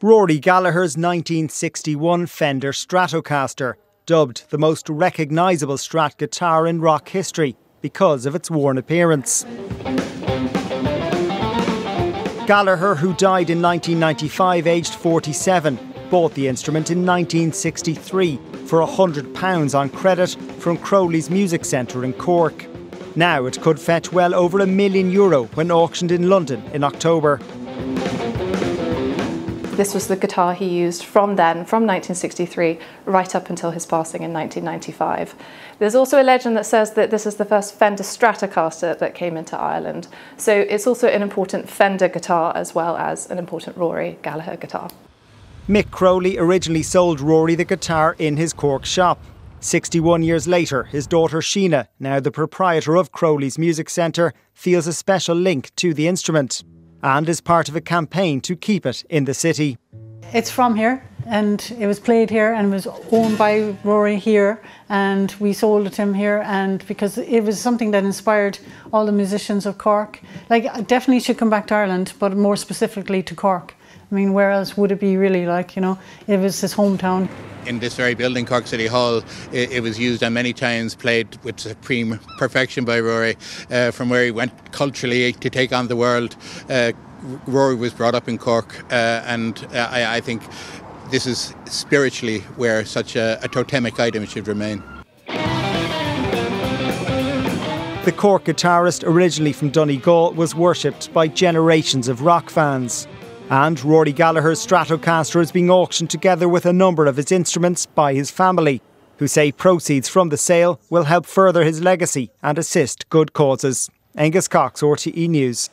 Rory Gallagher's 1961 Fender Stratocaster, dubbed the most recognisable Strat guitar in rock history because of its worn appearance. Gallagher, who died in 1995 aged 47, bought the instrument in 1963 for £100 on credit from Crowleys Music Centre in Cork. Now it could fetch well over €1 million when auctioned in London in October. This was the guitar he used from 1963, right up until his passing in 1995. There's also a legend that says that this is the first Fender Stratocaster that came into Ireland. So it's also an important Fender guitar as well as an important Rory Gallagher guitar. Mick Crowley originally sold Rory the guitar in his Cork shop. 61 years later, his daughter Sheena, now the proprietor of Crowleys Music Centre, feels a special link to the instrument and is part of a campaign to keep it in the city. It's from here and it was played here and was owned by Rory here, and we sold it to him here, and because it was something that inspired all the musicians of Cork. Like, it definitely should come back to Ireland, but more specifically to Cork. I mean, where else would it be really, like, you know, it was his hometown. In this very building, Cork City Hall, it was used and many times played with supreme perfection by Rory. From where he went culturally to take on the world, Rory was brought up in Cork, and I think this is spiritually where such a totemic item should remain. The Cork guitarist, originally from Donegal, was worshipped by generations of rock fans. And Rory Gallagher's Stratocaster is being auctioned together with a number of his instruments by his family, who say proceeds from the sale will help further his legacy and assist good causes. Angus Cox, RTE News.